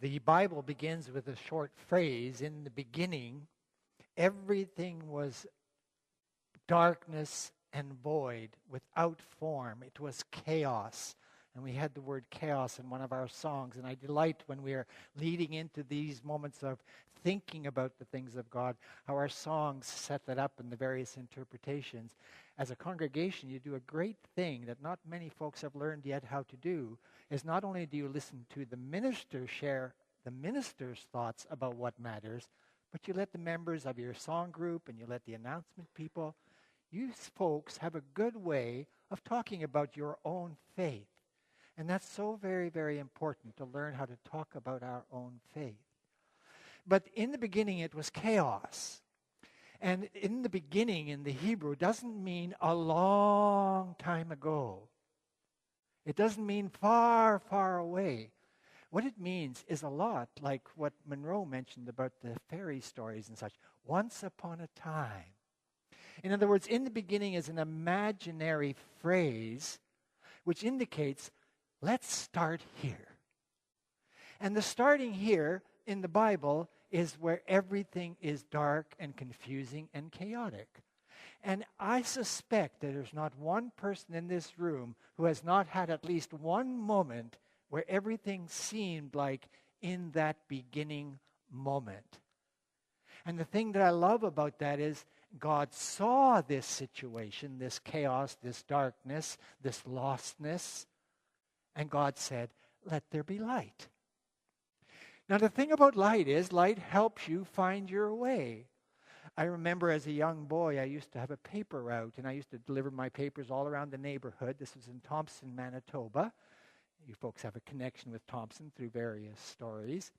The Bible begins with a short phrase, in the beginning, everything was darkness and void, without form. It was chaos. And we had the word chaos in one of our songs. And I delight when we are leading into these moments of thinking about the things of God, how our songs set that up in the various interpretations. As a congregation, you do a great thing that not many folks have learned yet how to do, is not only do you listen to the minister share the minister's thoughts about what matters, but you let the members of your song group and you let the announcement people, you folks have a good way of talking about your own faith. And that's so very, very important to learn how to talk about our own faith. But in the beginning, it was chaos. And in the beginning, in the Hebrew, doesn't mean a long time ago. It doesn't mean far, far away. What it means is a lot like what Monroe mentioned about the fairy stories and such. Once upon a time. In other words, in the beginning is an imaginary phrase which indicates, let's start here. And the starting here in the Bible is where everything is dark and confusing and chaotic. And I suspect that there's not one person in this room who has not had at least one moment where everything seemed like in that beginning moment. And the thing that I love about that is God saw this situation, this chaos, this darkness, this lostness, and God said, let there be light. Now, the thing about light is light helps you find your way. I remember as a young boy, I used to have a paper route, and I used to deliver my papers all around the neighborhood. This was in Thompson, Manitoba. You folks have a connection with Thompson through various stories.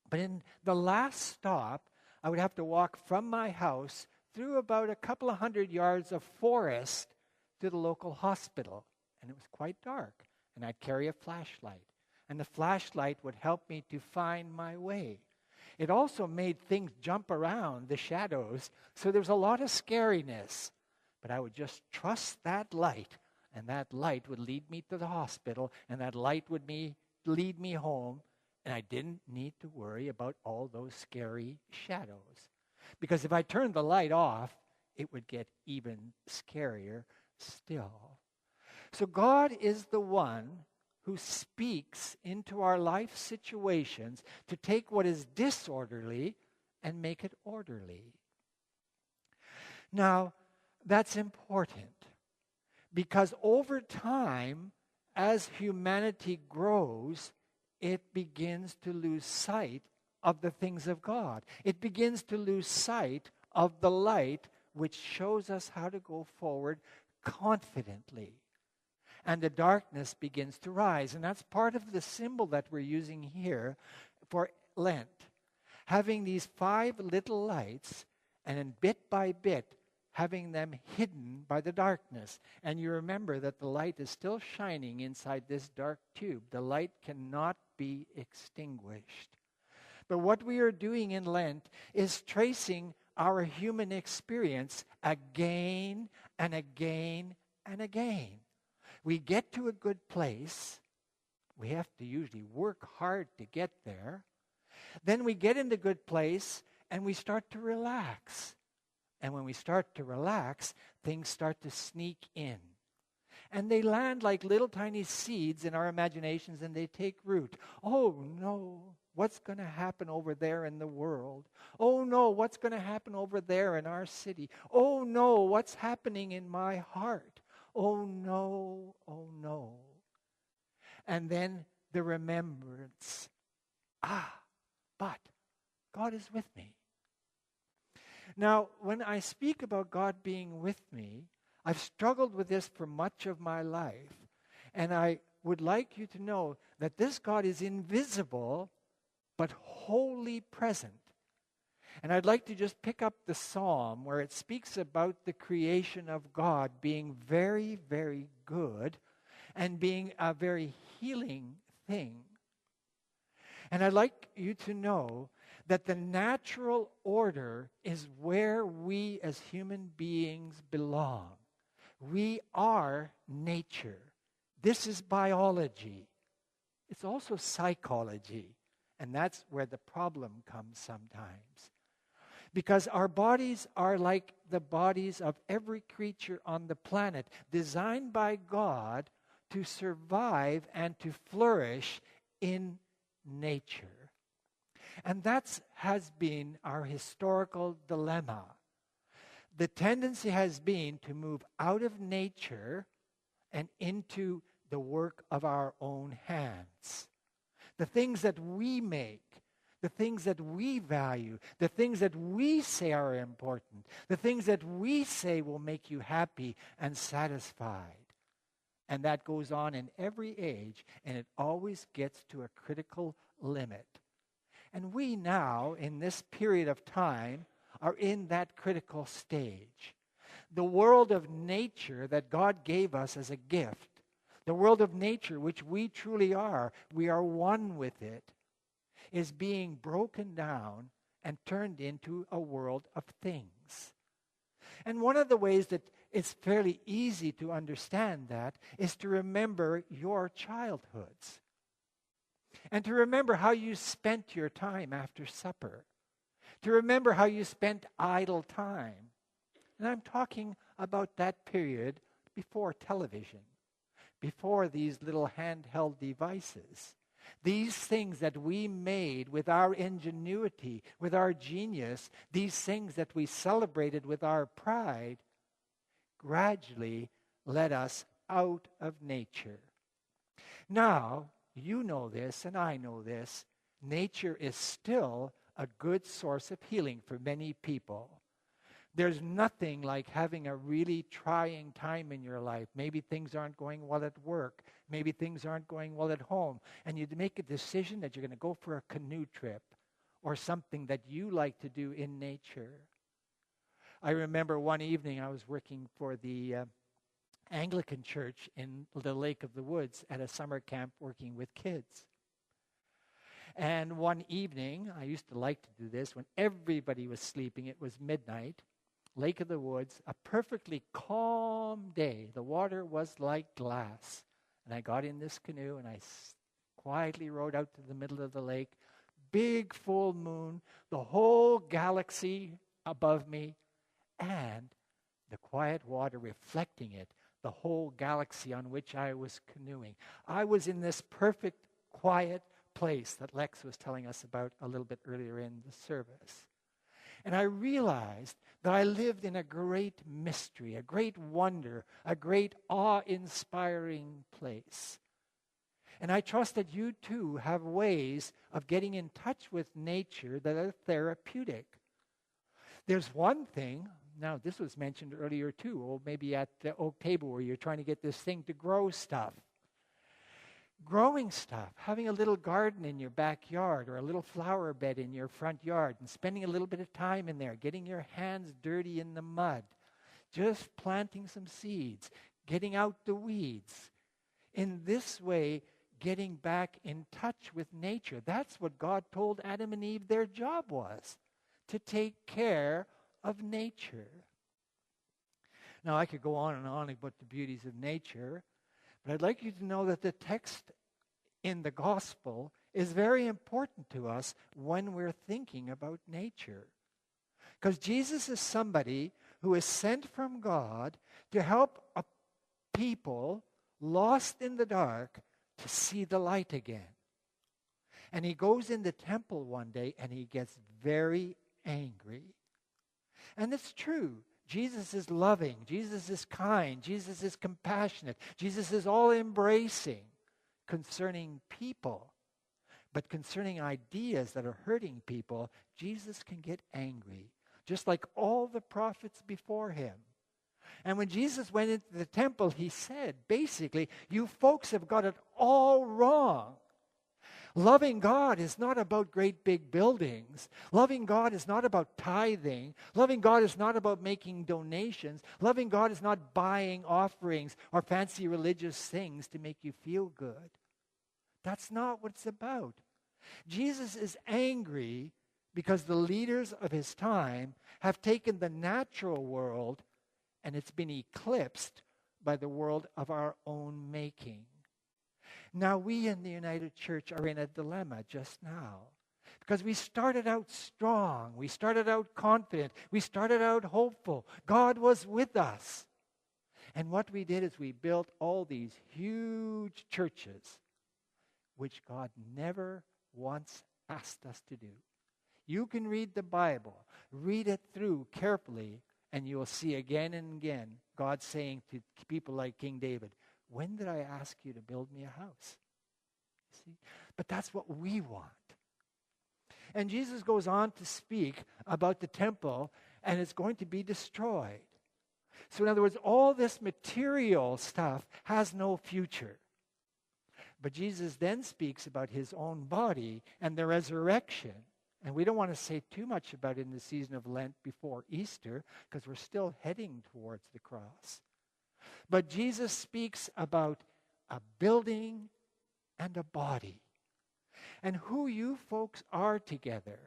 But in the last stop, I would have to walk from my house through about a couple of 100 yards of forest to the local hospital. And it was quite dark. And I'd carry a flashlight. And the flashlight would help me to find my way. It also made things jump around, the shadows. So there was a lot of scariness. But I would just trust that light. And that light would lead me to the hospital. And that light would lead me home. And I didn't need to worry about all those scary shadows. Because if I turned the light off, it would get even scarier still. So God is the one who speaks into our life situations to take what is disorderly and make it orderly. Now, that's important because over time, as humanity grows, it begins to lose sight of the things of God. It begins to lose sight of the light which shows us how to go forward confidently. And the darkness begins to rise. And that's part of the symbol that we're using here for Lent. Having these 5 little lights, and then bit by bit, having them hidden by the darkness. And you remember that the light is still shining inside this dark tube. The light cannot be extinguished. But what we are doing in Lent is tracing our human experience again and again and again. We get to a good place. We have to usually work hard to get there. Then we get in the good place and we start to relax. And when we start to relax, things start to sneak in. And they land like little tiny seeds in our imaginations and they take root. Oh no, what's going to happen over there in the world? Oh no, what's going to happen over there in our city? Oh no, what's happening in my heart? Oh no, oh no. And then the remembrance. But God is with me. Now, when I speak about God being with me, I've struggled with this for much of my life. And I would like you to know that this God is invisible, but wholly present. And I'd like to just pick up the psalm where it speaks about the creation of God being very, very good and being a very healing thing. And I'd like you to know that the natural order is where we as human beings belong. We are nature. This is biology. It's also psychology And that's where the problem comes sometimes. Because our bodies are like the bodies of every creature on the planet, designed by God to survive and to flourish in nature. And that has been our historical dilemma. The tendency has been to move out of nature and into the work of our own hands. The things that we make, the things that we value, the things that we say are important, the things that we say will make you happy and satisfied. And that goes on in every age, and it always gets to a critical limit. And we now, in this period of time, are in that critical stage. The world of nature that God gave us as a gift, the world of nature which we truly are, we are one with it, is being broken down and turned into a world of things. And one of the ways that it's fairly easy to understand that is to remember your childhoods. And to remember how you spent your time after supper. To remember how you spent idle time. And I'm talking about that period before television, before these little handheld devices. These things that we made with our ingenuity, with our genius, these things that we celebrated with our pride, gradually led us out of nature. Now, you know this and I know this, nature is still a good source of healing for many people. There's nothing like having a really trying time in your life. Maybe things aren't going well at work. Maybe things aren't going well at home. And you make a decision that you're going to go for a canoe trip or something that you like to do in nature. I remember one evening I was working for the Anglican church in the Lake of the Woods at a summer camp working with kids. And one evening, I used to like to do this when everybody was sleeping. It was midnight. Lake of the Woods, a perfectly calm day. The water was like glass. And I got in this canoe and I quietly rowed out to the middle of the lake. Big full moon, the whole galaxy above me, and the quiet water reflecting it, the whole galaxy on which I was canoeing. I was in this perfect, quiet place that Lex was telling us about a little bit earlier in the service. And I realized that I lived in a great mystery, a great wonder, a great awe-inspiring place. And I trust that you too have ways of getting in touch with nature that are therapeutic. There's one thing, now this was mentioned earlier too, or maybe at the oak table where you're trying to get this thing to grow stuff. Growing stuff, having a little garden in your backyard or a little flower bed in your front yard and spending a little bit of time in there, getting your hands dirty in the mud, just planting some seeds, getting out the weeds. In this way, getting back in touch with nature. That's what God told Adam and Eve their job was, to take care of nature. Now, I could go on and on about the beauties of nature, but I'd like you to know that the text in the gospel is very important to us when we're thinking about nature. Because Jesus is somebody who is sent from God to help a people lost in the dark to see the light again. And he goes in the temple one day and he gets very angry. And it's true. Jesus is loving. Jesus is kind. Jesus is compassionate. Jesus is all embracing concerning people. But concerning ideas that are hurting people, Jesus can get angry, just like all the prophets before him. And when Jesus went into the temple, he said, basically, you folks have got it all wrong. Loving God is not about great big buildings. Loving God is not about tithing. Loving God is not about making donations. Loving God is not buying offerings or fancy religious things to make you feel good. That's not what it's about. Jesus is angry because the leaders of his time have taken the natural world and it's been eclipsed by the world of our own making. Now we in the United Church are in a dilemma just now. Because we started out strong. We started out confident. We started out hopeful. God was with us. And what we did is we built all these huge churches, which God never once asked us to do. You can read the Bible, read it through carefully, and you will see again and again God saying to people like King David, when did I ask you to build me a house? See? But that's what we want. And Jesus goes on to speak about the temple, and it's going to be destroyed. So in other words, all this material stuff has no future. But Jesus then speaks about his own body and the resurrection. And we don't want to say too much about it in the season of Lent before Easter, because we're still heading towards the cross. But Jesus speaks about a building and a body. And who you folks are together,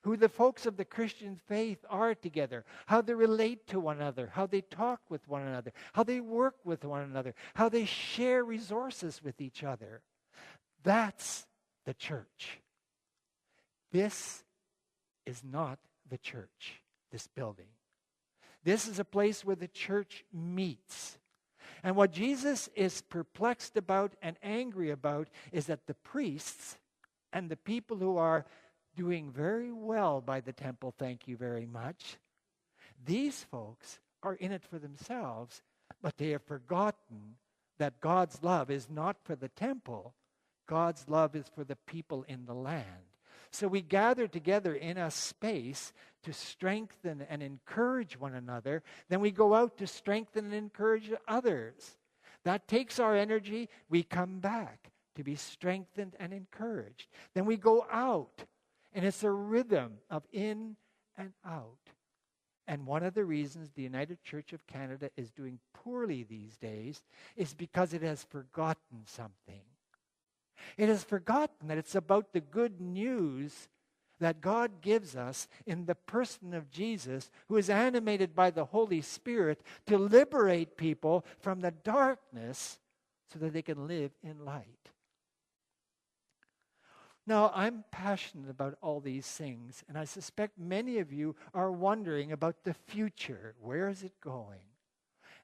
who the folks of the Christian faith are together, how they relate to one another, how they talk with one another, how they work with one another, how they share resources with each other. That's the church. This is not the church, this building. This is a place where the church meets. And what Jesus is perplexed about and angry about is that the priests and the people who are doing very well by the temple, thank you very much, these folks are in it for themselves, but they have forgotten that God's love is not for the temple. God's love is for the people in the land. So we gather together in a space to strengthen and encourage one another. Then we go out to strengthen and encourage others. That takes our energy. We come back to be strengthened and encouraged. Then we go out, and it's a rhythm of in and out. And one of the reasons the United Church of Canada is doing poorly these days is because it has forgotten something. It has forgotten that it's about the good news that God gives us in the person of Jesus, who is animated by the Holy Spirit to liberate people from the darkness so that they can live in light. Now, I'm passionate about all these things, and I suspect many of you are wondering about the future. Where is it going?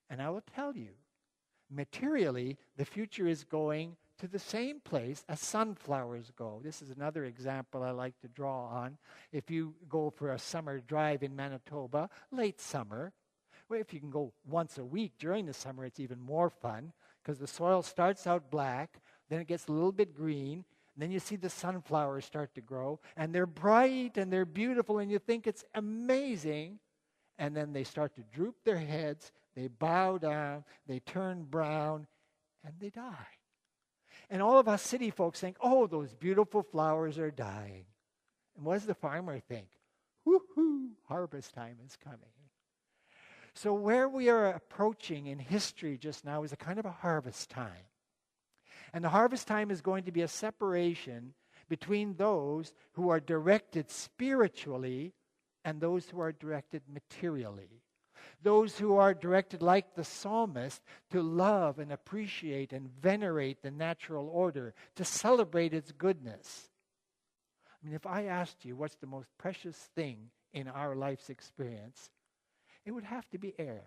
And I will tell you, materially, the future is going to the same place as sunflowers go. This is another example I like to draw on. If you go for a summer drive in Manitoba, late summer, well, if you can go once a week during the summer, it's even more fun, because the soil starts out black, then it gets a little bit green, and then you see the sunflowers start to grow, and they're bright and they're beautiful, and you think it's amazing, and then they start to droop their heads, they bow down, they turn brown, and they die. And all of us city folks think, oh, those beautiful flowers are dying. And what does the farmer think? Woo-hoo, harvest time is coming. So where we are approaching in history just now is a kind of a harvest time. And the harvest time is going to be a separation between those who are directed spiritually and those who are directed materially. Those who are directed like the psalmist to love and appreciate and venerate the natural order, to celebrate its goodness. I mean, if I asked you what's the most precious thing in our life's experience, it would have to be air.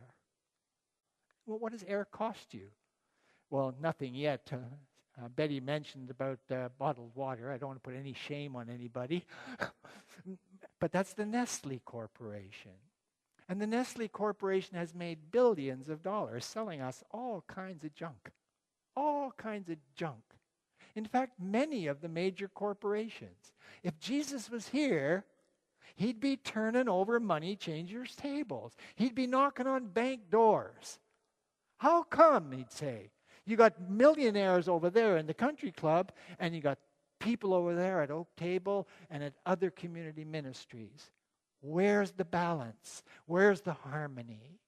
Well, what does air cost you? Well, nothing yet. Betty mentioned about bottled water. I don't want to put any shame on anybody. But that's the Nestle Corporation. And the Nestle Corporation has made billions of dollars selling us all kinds of junk. All kinds of junk. In fact, many of the major corporations. If Jesus was here, he'd be turning over money changers' tables. He'd be knocking on bank doors. How come, he'd say? You got millionaires over there in the country club, and you got people over there at Oak Table and at other community ministries. Where's the balance? Where's the harmony?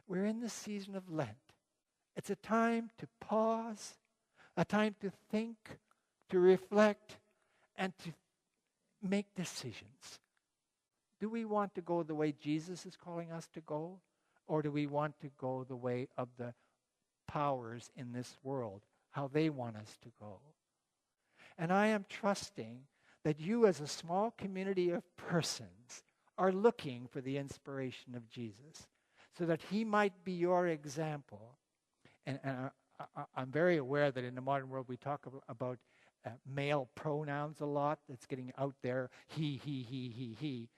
We're in the season of Lent. It's a time to pause, a time to think, to reflect, and to make decisions. Do we want to go the way Jesus is calling us to go? Or do we want to go the way of the powers in this world how they want us to go. And I am trusting that you as a small community of persons are looking for the inspiration of Jesus so that he might be your example. And I'm very aware that in the modern world we talk about male pronouns a lot. That's getting out there. He.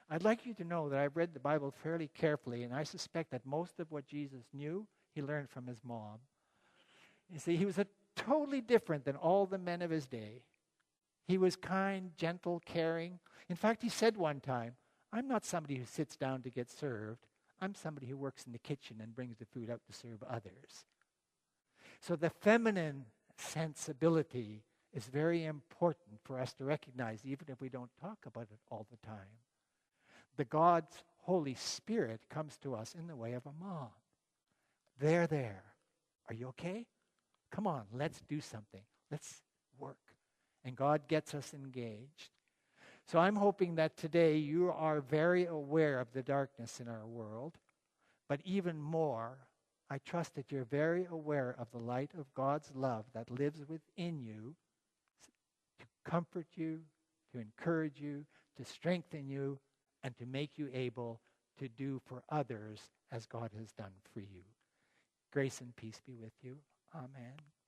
I'd like you to know that I've read the Bible fairly carefully, and I suspect that most of what Jesus knew, he learned from his mom. You see, he was totally different than all the men of his day. He was kind, gentle, caring. In fact, he said one time, I'm not somebody who sits down to get served. I'm somebody who works in the kitchen and brings the food out to serve others. So the feminine sensibility is very important for us to recognize, even if we don't talk about it all the time. The God's Holy Spirit comes to us in the way of a mom. There. Are you okay? Come on, let's do something. Let's work. And God gets us engaged. So I'm hoping that today you are very aware of the darkness in our world, but even more, I trust that you're very aware of the light of God's love that lives within you to comfort you, to encourage you, to strengthen you, and to make you able to do for others as God has done for you. Grace and peace be with you. Amen.